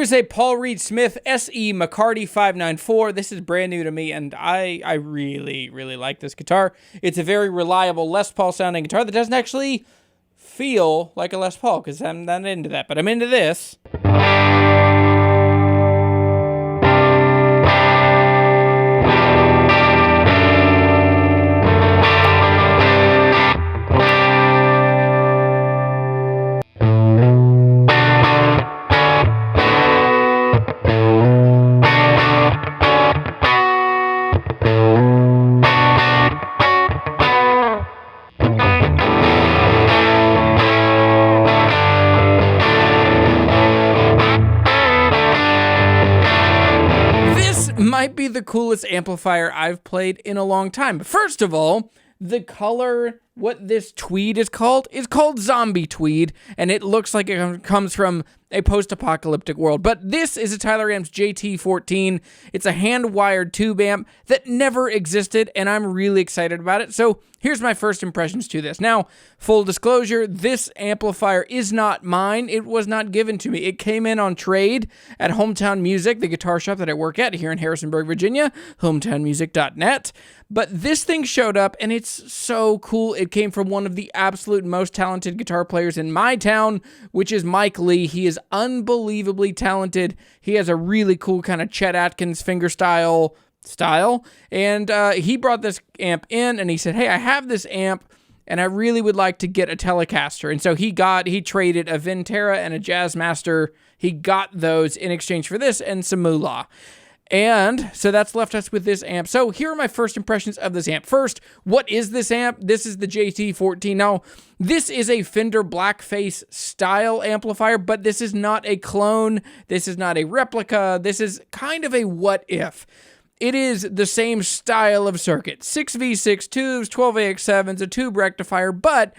Here's a Paul Reed Smith SE McCarty 594. This is brand new to me, and I really, really like this guitar. It's a very reliable Les Paul sounding guitar that doesn't actually feel like a Les Paul, because I'm not into that, but I'm into this. Might be the coolest amplifier I've played in a long time. But first of all, the color, what this tweed is called zombie tweed, and it looks like it comes from a post-apocalyptic world. But this is a Tyler Amps JT14. It's a hand-wired tube amp that never existed, and I'm really excited about it. So here's my first impressions to this. Now, full disclosure, this amplifier is not mine. It was not given to me. It came in on trade at Hometown Music, the guitar shop that I work at here in Harrisonburg, Virginia, hometownmusic.net. But this thing showed up, and it's so cool. It came from one of the absolute most talented guitar players in my town, which is Mike Lee. He is unbelievably talented. He has a really cool kind of Chet Atkins fingerstyle, and he brought this amp in, and he said, hey, I have this amp, and I really would like to get a Telecaster. And so he traded a Vintera and a Jazzmaster. He got those in exchange for this and some moolah. And so that's left us with this amp. So here are my first impressions of this amp. First, what is this amp? This is the JT14. Now, this is a Fender Blackface style amplifier, but this is not a clone. This is not a replica. This is kind of a what if. It is the same style of circuit. 6V6 tubes, 12AX7s, a tube rectifier, but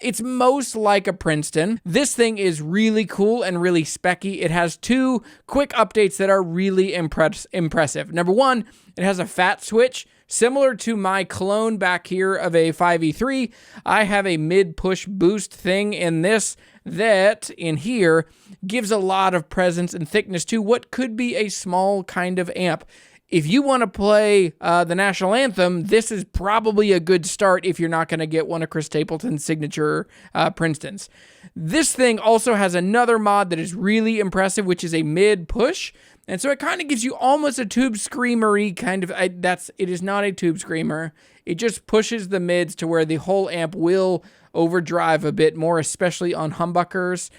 it's most like a Princeton. This thing is really cool and really specky. It has two quick updates that are really impressive. Number one, it has a fat switch. Similar to my clone back here of a 5E3, I have a mid-push boost thing in this that, in here, gives a lot of presence and thickness to what could be a small kind of amp. If you want to play the national anthem, this is probably a good start if you're not going to get one of Chris Stapleton's signature Princetons. This thing also has another mod that is really impressive, which is a mid-push. And so it kind of gives you almost a tube screamery kind of, it is not a tube screamer. It just pushes the mids to where the whole amp will overdrive a bit more, especially on humbuckers.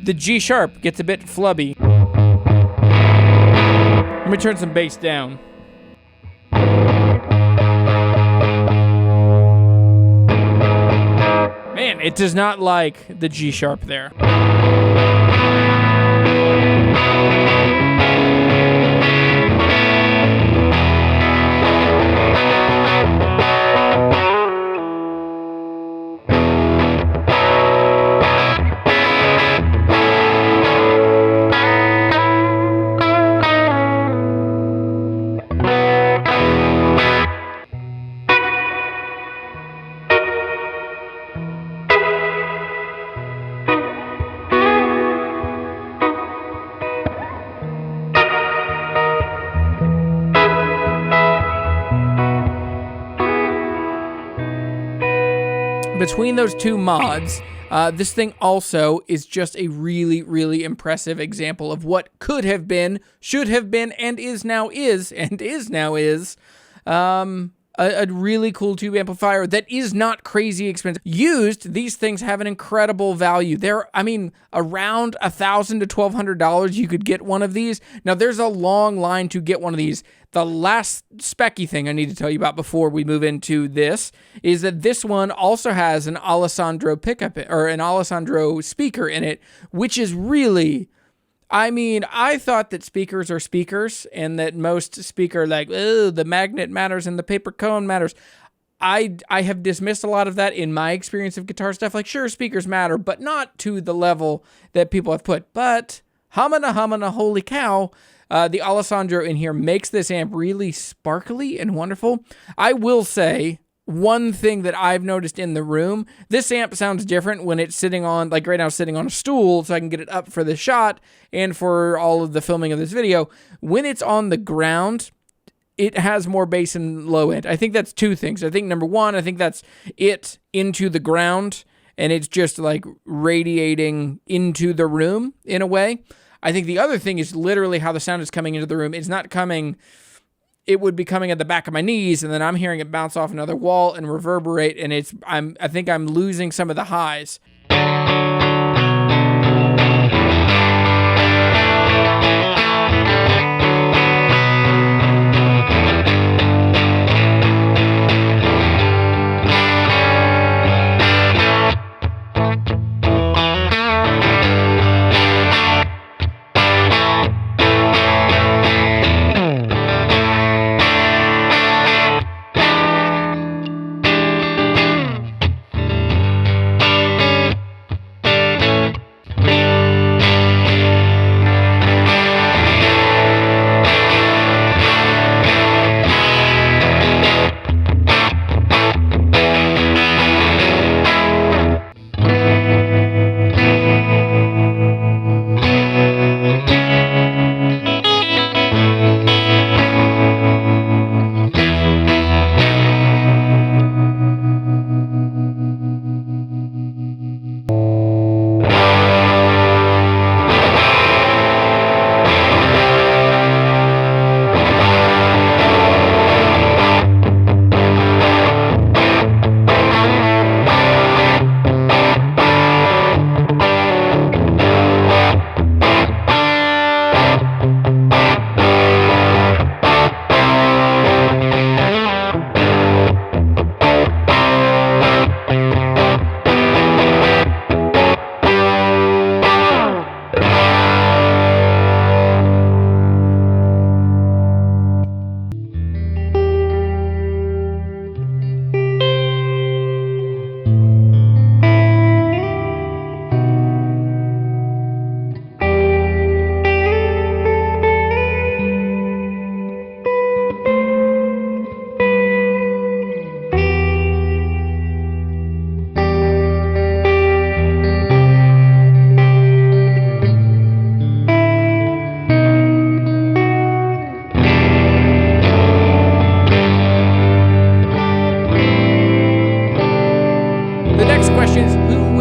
The G sharp gets a bit flubby. Let me turn some bass down. Man, it does not like the G sharp there. Between those two mods, this thing also is just a really, really impressive example of what could have been, should have been, and is now a really cool tube amplifier that is not crazy expensive. Used, these things have an incredible value. They're, around $1,000 to $1,200 you could get one of these. Now, there's a long line to get one of these. The last specky thing I need to tell you about before we move into this is that this one also has an Alessandro pickup, or an Alessandro speaker in it, which is really... I thought that speakers are speakers and that most speaker the magnet matters and the paper cone matters. I have dismissed a lot of that in my experience of guitar stuff. Sure, speakers matter, but not to the level that people have put. But, humana, holy cow, the Alessandro in here makes this amp really sparkly and wonderful. I will say, one thing that I've noticed in the room. This amp sounds different when it's sitting on, like right now, it's sitting on a stool, so I can get it up for the shot and for all of the filming of this video. When it's on the ground, it has more bass and low end. I think that's two things. I think number one, I think that's it into the ground, and it's just like radiating into the room in a way. I think the other thing is literally how the sound is coming into the room. It's not coming... It would be coming at the back of my knees, and then I'm hearing it bounce off another wall and reverberate, and I think I'm losing some of the highs.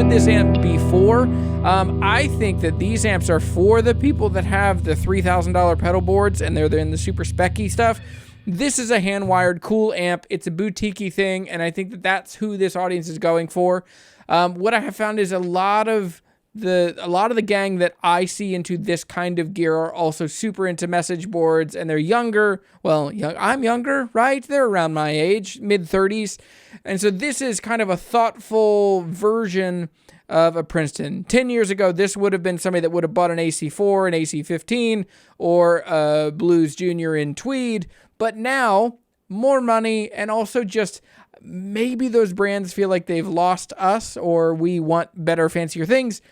This amp be for? I think that these amps are for the people that have the $3,000 pedal boards and they're in the super specky stuff. This is a hand-wired cool amp. It's a boutique-y thing, and I think that that's who this audience is going for. What I have found is a lot of the gang that I see into this kind of gear are also super into message boards, and they're younger. Well, I'm younger, right? They're around my age, mid-30s. And so this is kind of a thoughtful version of a Princeton. 10 years ago, this would have been somebody that would have bought an AC4, an AC15, or a Blues Junior in tweed. But now, more money, and also just maybe those brands feel like they've lost us, or we want better, fancier things.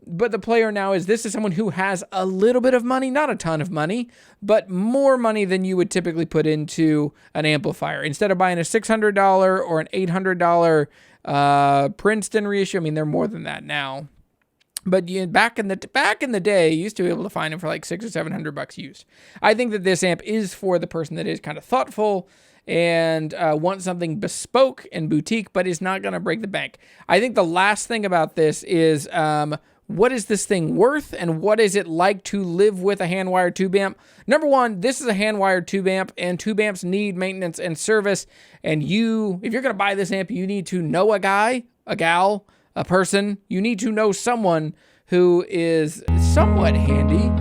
But the player now is, this is someone who has a little bit of money, not a ton of money, but more money than you would typically put into an amplifier. Instead of buying a $600 or an $800 Princeton reissue, I mean, they're more than that now. But back in the day, you used to be able to find them for like $600 or $700 used. I think that this amp is for the person that is kind of thoughtful and wants something bespoke and boutique, but is not going to break the bank. I think the last thing about this is, what is this thing worth, and what is it like to live with a hand-wired tube amp? Number one, this is a hand-wired tube amp, and tube amps need maintenance and service. And if you're going to buy this amp, you need to know a guy, a gal, a person. You need to know someone who is somewhat handy.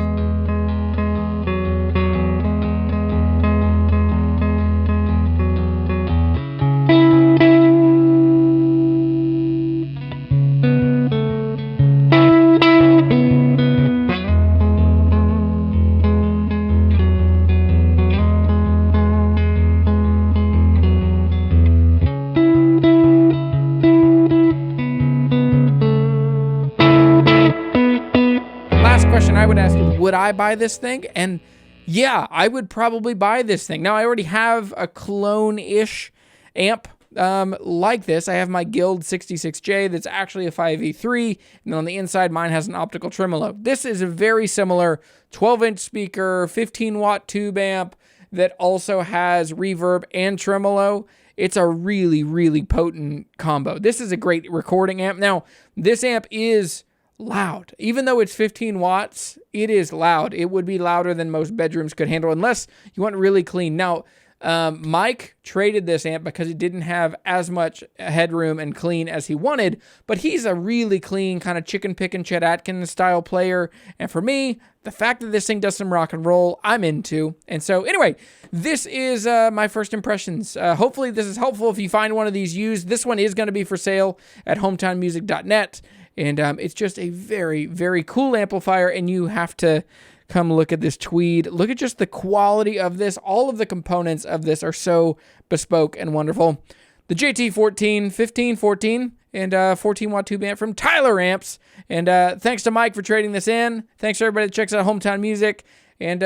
Question I would ask you, would I buy this thing? And yeah, I would probably buy this thing. Now, I already have a clone-ish amp like this. I have my Guild 66J that's actually a 5e3, and then on the inside, mine has an optical tremolo. This is a very similar 12-inch speaker, 15-watt tube amp that also has reverb and tremolo. It's a really, really potent combo. This is a great recording amp. Now, this amp is loud. Even though it's 15 watts, it is loud. It would be louder than most bedrooms could handle unless you want really clean. Now, Mike traded this amp because it didn't have as much headroom and clean as he wanted, but he's a really clean kind of chicken picking Chet Atkins style player. And for me, the fact that this thing does some rock and roll, I'm into. And so anyway, this is my first impressions. Hopefully this is helpful if you find one of these used. This one is going to be for sale at hometownmusic.net. And it's just a very, very cool amplifier, and you have to come look at this Tweed. Look at just the quality of this. All of the components of this are so bespoke and wonderful. The JT14, 1514, and 14-watt tube amp from Tyler Amps. And thanks to Mike for trading this in. Thanks to everybody that checks out Hometown Music. And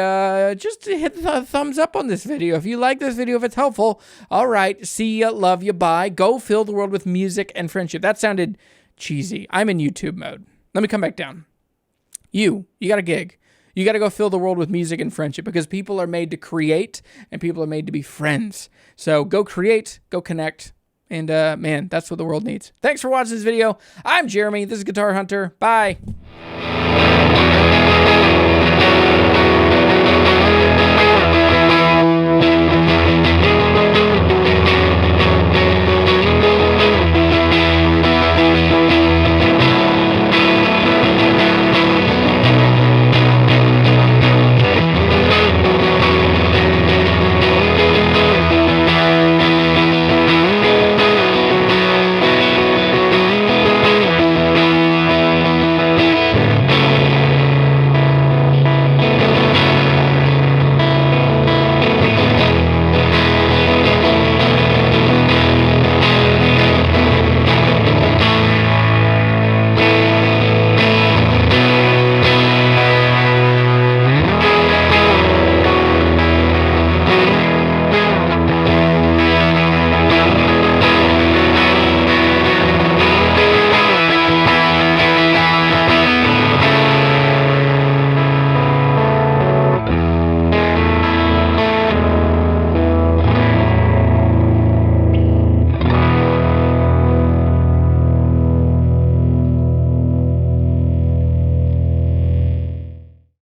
just hit the thumbs up on this video if you like this video, if it's helpful. All right, see ya, love ya, bye. Go fill the world with music and friendship. That sounded cheesy. I'm in YouTube mode. Let me come back down. You got a gig. You got to go fill the world with music and friendship because people are made to create and people are made to be friends. So go create, go connect, and man, that's what the world needs. Thanks for watching this video. I'm Jeremy. This is Guitar Hunter. Bye.